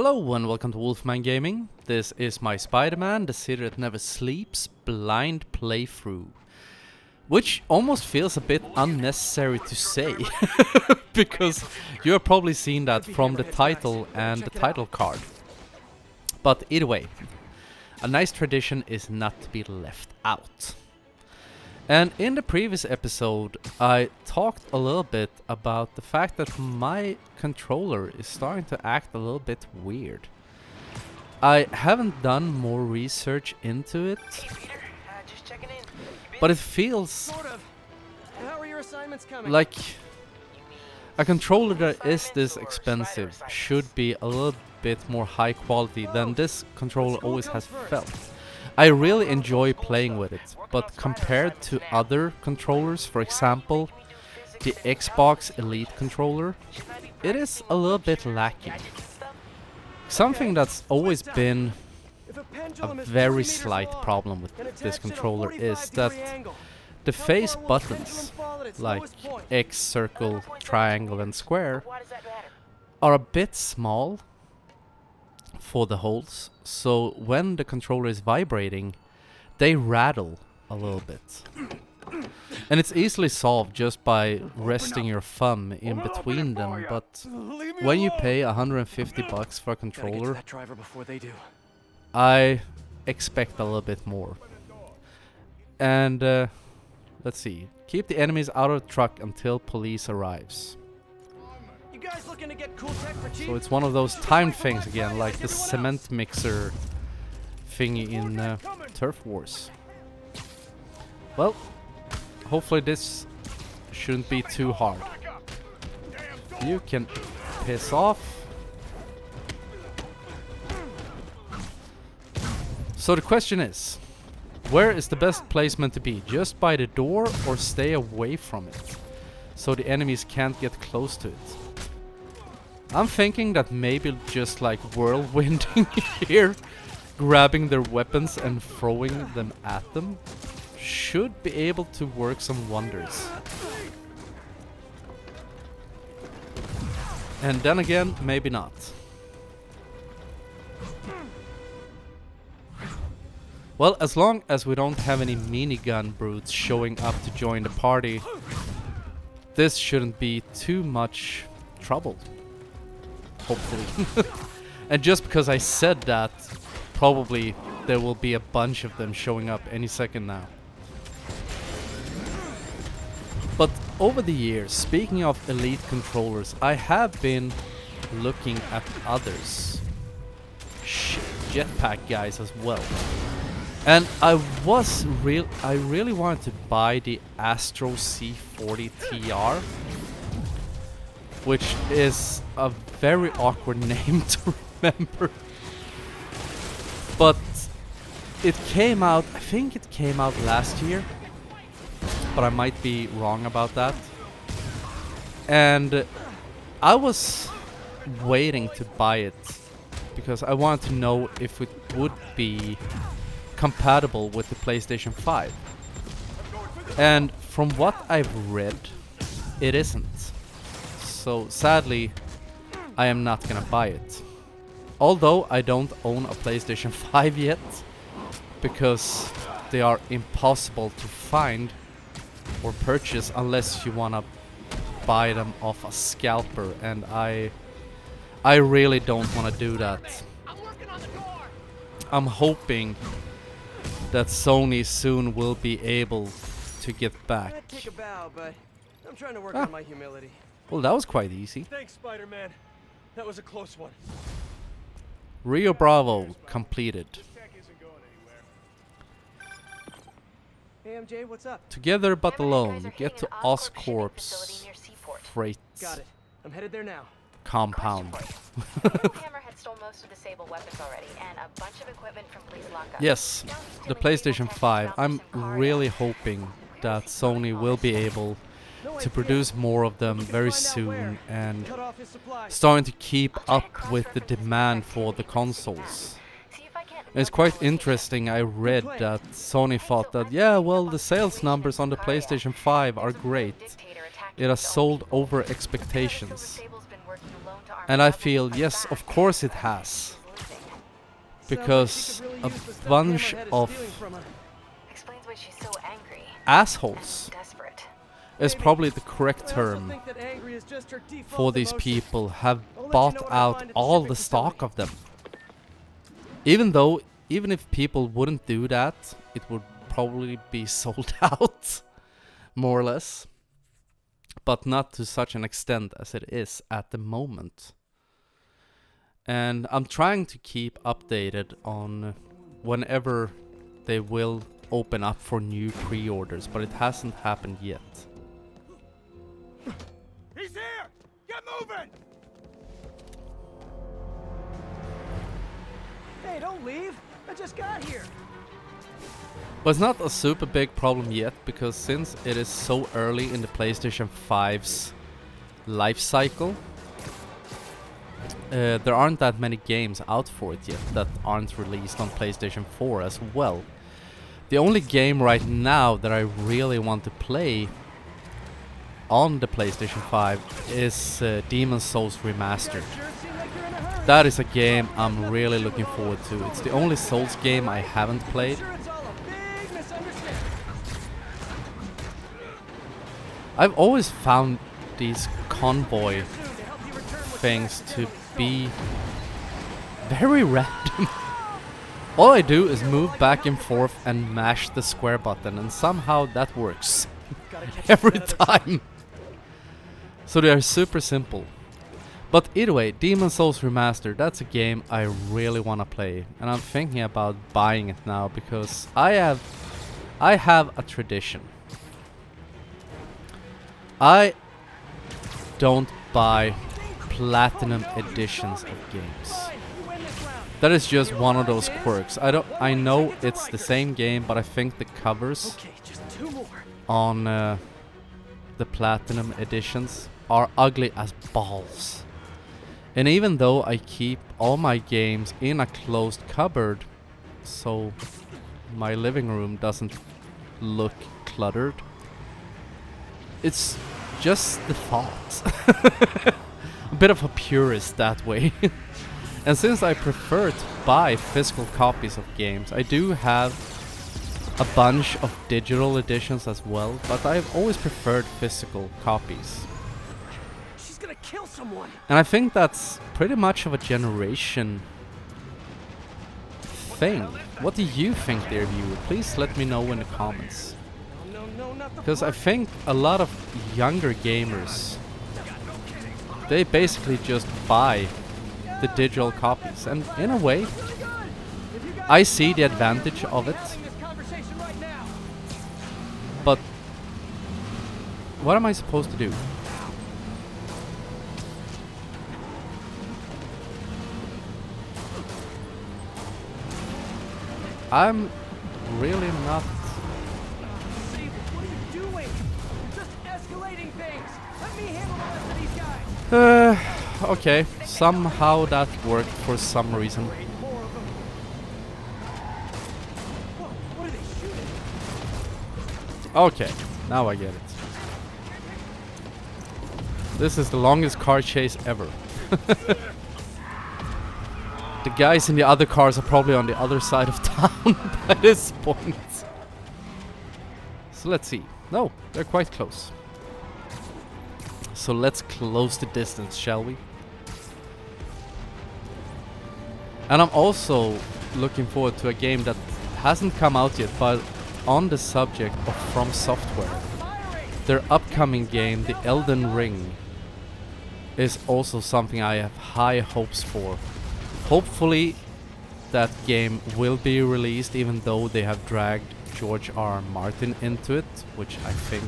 Hello and welcome to Wolfman Gaming. This is my Spiderman, the city that never sleeps, blind playthrough. Which almost feels a bit unnecessary to say, because you have probably seen that from the title and the title card. But either way, a nice tradition is not to be left out. And in the previous episode, I talked a little bit about the fact that my controller is starting to act a little bit weird. I haven't done more research into it, but it feels like a controller that is this expensive should be a little bit more high quality than this controller always has felt. I really enjoy playing with it, but compared to other controllers, for example, the Xbox Elite controller, it is a little bit lacking. Something that's always been a very slight problem with this controller is that the face buttons, like X, circle, triangle and square, are a bit small for the holes, so when the controller is vibrating, they rattle a little bit. And it's easily solved just by resting your thumb in between them, but when you pay 150 bucks for a controller, I expect a little bit more. And let's see. Keep the enemies out of the truck until police arrives. So it's one of those timed things again, like the cement mixer thingy in Turf Wars. Well, hopefully this shouldn't be too hard. You can piss off. So the question is, where is the best placement to be? Just by the door or stay away from it, so the enemies can't get close to it? I'm thinking that maybe just like whirlwinding here, grabbing their weapons and throwing them at them, should be able to work some wonders. And then again, maybe not. Well, as long as we don't have any minigun brutes showing up to join the party, this shouldn't be too much trouble. Hopefully. And just because I said that, probably there will be a bunch of them showing up any second now. But over the years, speaking of Elite controllers, I have been looking at others. Shit, jetpack guys as well. And I really wanted to buy the Astro C40 TR, which is a very awkward name to remember. But it came out, I think it came out last year, but I might be wrong about that. And I was waiting to buy it because I wanted to know if it would be compatible with the PlayStation 5. And from what I've read, it isn't. So sadly, I am not gonna buy it. Although I don't own a PlayStation 5 yet, because they are impossible to find or purchase unless you wanna buy them off a scalper, and I really don't wanna do that. I'm hoping that Sony soon will be able to get back. I'm trying to work on my humility. Well, that was quite easy. Thanks, Spider-Man. That was a close one. Rio Bravo completed. Hey, MJ, what's up? Together but alone, get to Oscorp's freight Got it. I'm headed there now. compound. Hammerhead stole most of the Sable weapons already, and a bunch of equipment from police lockup. Yes, the PlayStation 5. I'm really hoping that Sony will be able to produce more of them very soon and starting to keep up with the demand for the consoles. It's quite interesting. I read that Sony thought that, yeah, well, the sales numbers on the PlayStation 5 are great. It has sold over expectations. army And I level feel, fight yes, back, of course it but has. she's losing. Because a bunch of Explains why she's so angry. assholes Desperate. is probably the correct term for these people, have bought out all the stock of them. Even if people wouldn't do that, it would probably be sold out, more or less. But not to such an extent as it is at the moment. And I'm trying to keep updated on whenever they will open up for new pre-orders, but it hasn't happened yet. He's here! Get moving! Hey, don't leave. I just got here. But it's not a super big problem yet, because since it is so early in the PlayStation 5's life cycle, there aren't that many games out for it yet that aren't released on PlayStation 4 as well. The only game right now that I really want to play on the PlayStation 5 is Demon's Souls Remastered. That is a game I'm really looking forward to. It's the only Souls game I haven't played. I've always found these convoy things to be very random. All I do is move back and forth and mash the square button, and somehow that works every time. So they are super simple. But either way, Demon's Souls Remastered, that's a game I really want to play, and I'm thinking about buying it now because I have a tradition. I don't buy platinum editions of games. That is just one of those quirks. I know it's the same game, but I think the covers on the platinum editions are ugly as balls. And even though I keep all my games in a closed cupboard, so my living room doesn't look cluttered, it's just the thought. A bit of a purist that way. And since I prefer to buy physical copies of games, I do have a bunch of digital editions as well, but I've always preferred physical copies. She's gonna kill someone. And I think that's pretty much of a generation thing. What do you think, dear viewer? Please let me know in the comments. Because I think a lot of younger gamers, they basically just buy the digital copies, and in a way I see the advantage of it, but what am I supposed to do? I'm really not. What are you doing? You're just escalating things. Let me handle the rest of these guys. Okay, somehow that worked for some reason. What are they shooting? Okay, now I get it. This is the longest car chase ever. The guys in the other cars are probably on the other side of town by this point. So let's see. No, they're quite close. So let's close the distance, shall we? And I'm also looking forward to a game that hasn't come out yet, but on the subject of From Software. Their upcoming game, The Elden Ring, is also something I have high hopes for. Hopefully that game will be released, even though they have dragged George R. Martin into it, which I think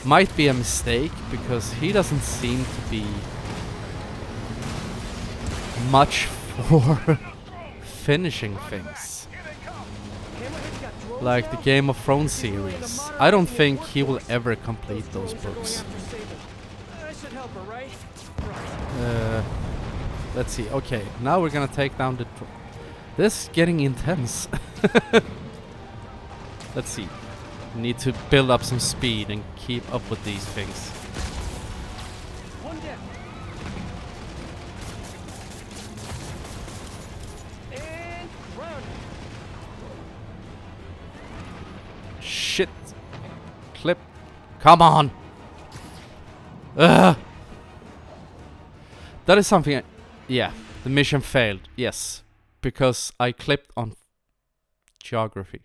might be a mistake, because he doesn't seem to be much for finishing things. Like the Game of Thrones series. I don't think he will ever complete those books. Let's see. Okay, now we're gonna take down the... This is getting intense. Let's see. Need to build up some speed and keep up with these things. shit. Clip. Come on. Ugh. That is something yeah, the mission failed. Yes, because I clipped on geography.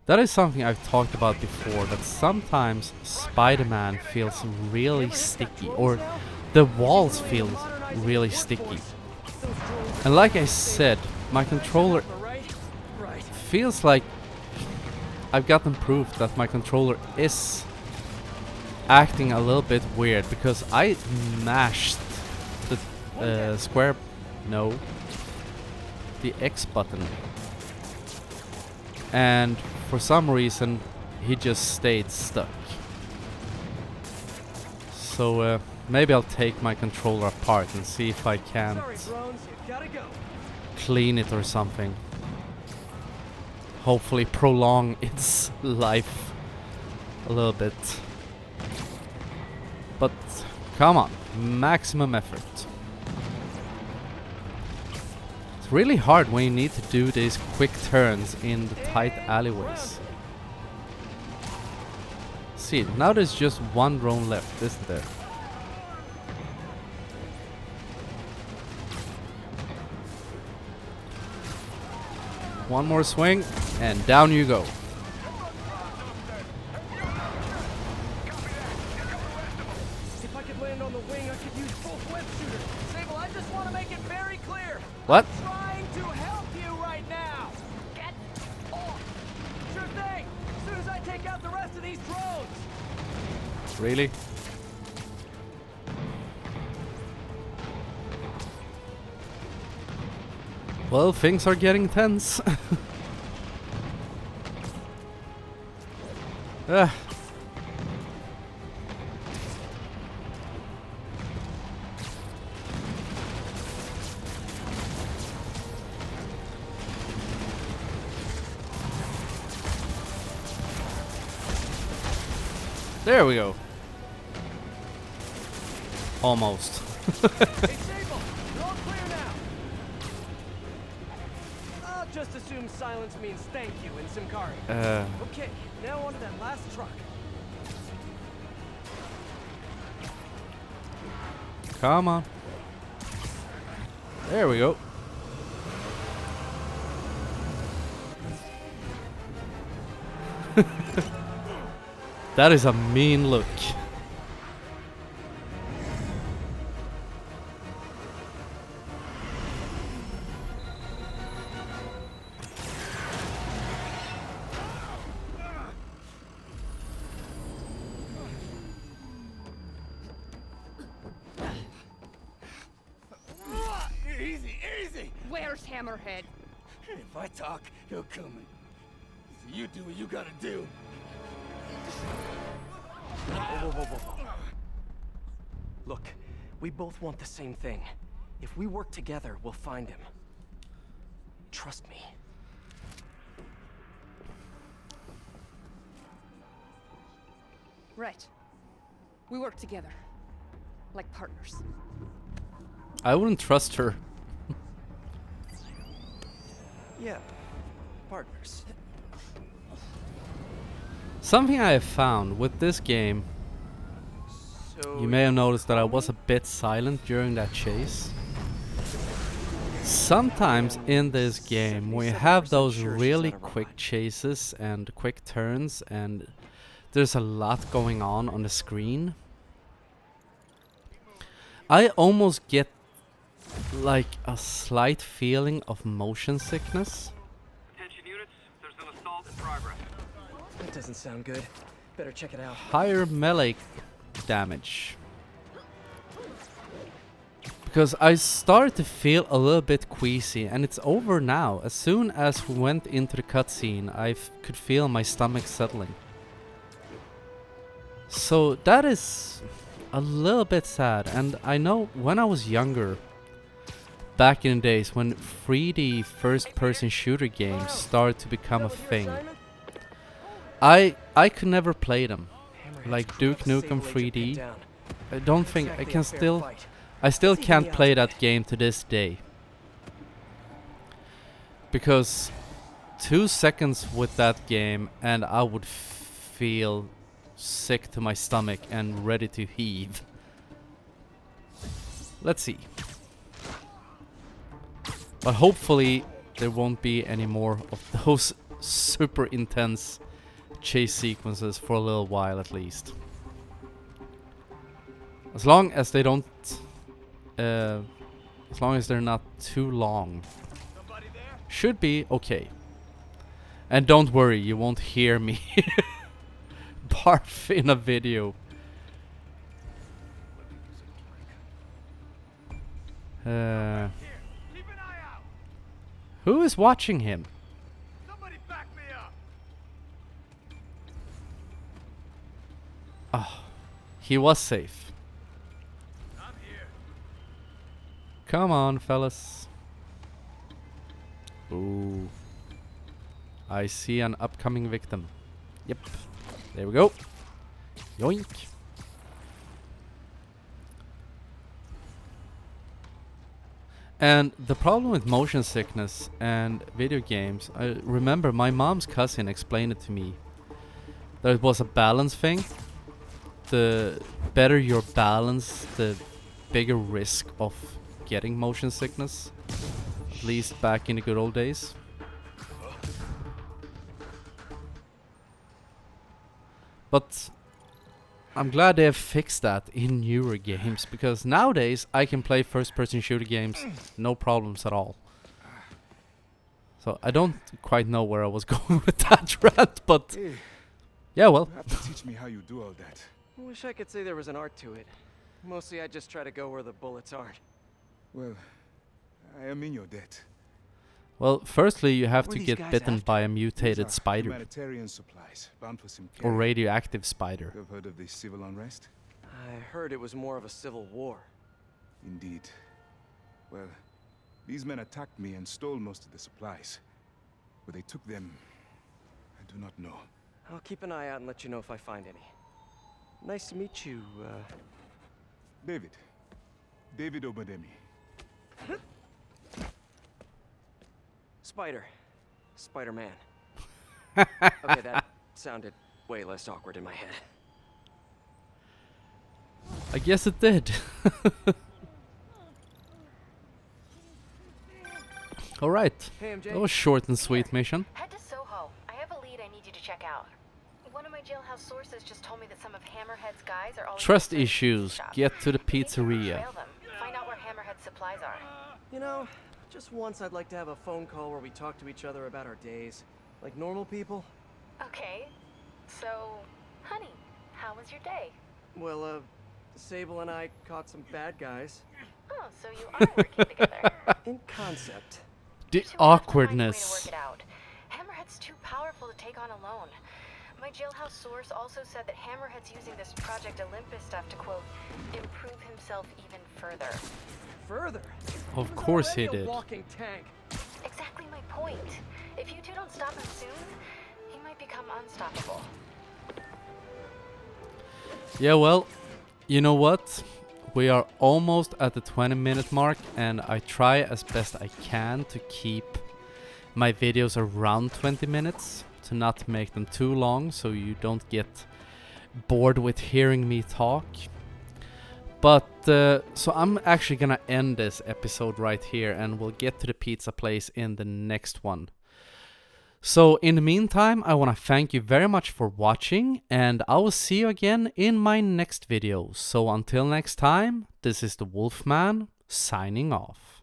That is something I've talked about before, that sometimes Spiderman feels really sticky, or the walls feel really sticky. And like I said, my controller feels like I've gotten proof that my controller is acting a little bit weird, because I mashed the square, no, the X button, and for some reason he just stayed stuck. So maybe I'll take my controller apart and see if I can't clean it or something. Hopefully prolong its life a little bit. But come on, maximum effort. It's really hard when you need to do these quick turns in the tight alleyways. See, now there's just one drone left, isn't there? One more swing, and down you go. If I could land on the wing, I could use both web shooters. Sable, I just want to make it very clear. What? I'm trying to help you right now. Get off. Sure thing. As soon as I take out the rest of these drones. Really? Well, things are getting tense. There we go. Almost. Hey, Sable, you're all clear now. I'll just assume silence means thank you in Simkari. Okay, now on to that last truck. Come on. There we go. That is a mean look. Easy, easy. Where's Hammerhead? If I talk, he'll come in. So you do what you gotta do. Whoa. Look, we both want the same thing. If we work together, we'll find him. Trust me. Right. We work together. Like partners. I wouldn't trust her. Yeah, partners. Something I have found with this game, So you may have noticed that I was a bit silent during that chase. Sometimes in this game, we have those really quick chases and quick turns, and there's a lot going on the screen. I almost get like a slight feeling of motion sickness. Attention units, there's an assault in progress. that doesn't sound good. Better check it out. Higher melee damage. Because I started to feel a little bit queasy, and it's over now. As soon as we went into the cutscene, I could feel my stomach settling. So that is a little bit sad, and I know when I was younger, back in the days when 3D first-person shooter games started to become a thing, I could never play them. Like Duke Nukem 3D. I don't think I can still. I still Taking can't me play out. that game to this day. Because 2 seconds with that game and I would feel sick to my stomach and ready to heave. Let's see. But hopefully there won't be any more of those super intense chase sequences for a little while at least. As long as they don't... as long as they're not too long. Should be okay. And don't worry, you won't hear me barf in a video. Who is watching him? Oh, he was safe. Come on, fellas. Ooh. I see an upcoming victim. Yep. There we go. Yoink. And the problem with motion sickness and video games, I remember my mom's cousin explained it to me. That it was a balance thing. The better your balance, the bigger risk of getting motion sickness. At least back in the good old days. But I'm glad they have fixed that in newer games, because nowadays I can play first-person shooter games no problems at all. So I don't quite know where I was going with that rant, but Hey, yeah, well. you have to teach me how you do all that. I wish I could say there was an art to it. Mostly I just try to go where the bullets aren't. Well, I am in your debt. Well, firstly you have What to are these get guys bitten after? by a These mutated are spider. Humanitarian supplies bound for some Or carry. radioactive spider. You've heard of the civil unrest? I heard it was more of a civil war. Indeed. Well, these men attacked me and stole most of the supplies. Where they took them, I do not know. I'll keep an eye out and let you know if I find any. Nice to meet you, David. David Obademi. Spider-Man. Okay, that sounded way less awkward in my head. I guess it did. Alright. Hey, MJ. That was short and sweet mission. Head to Soho. I have a lead I need you to check out. One of my jailhouse sources just told me that some of Hammerhead's guys are always Trust in the issues. shop. Get to the Maybe you can pizzeria. trail them. Find out where Hammerhead's supplies are. You know, just once I'd like to have a phone call where we talk to each other about our days. Like normal people. Okay. So, honey, how was your day? Well, Sable and I caught some bad guys. Oh, so you are working together. In concept. The So we'll have to find a way to awkwardness. work it out. Hammerhead's too powerful to take on alone. My jailhouse source also said that Hammerhead's using this Project Olympus stuff to, quote, improve himself even further. Further. Of He was course he already a did. walking tank. Exactly my point. If you two don't stop him soon, he might become unstoppable. Yeah, well, you know what? We are almost at the 20-minute mark, and I try as best I can to keep my videos around 20 minutes, to not make them too long, so you don't get bored with hearing me talk. But, so I'm actually gonna end this episode right here, and we'll get to the pizza place in the next one. So in the meantime, I want to thank you very much for watching, and I will see you again in my next video. So until next time, this is the Wolfman signing off.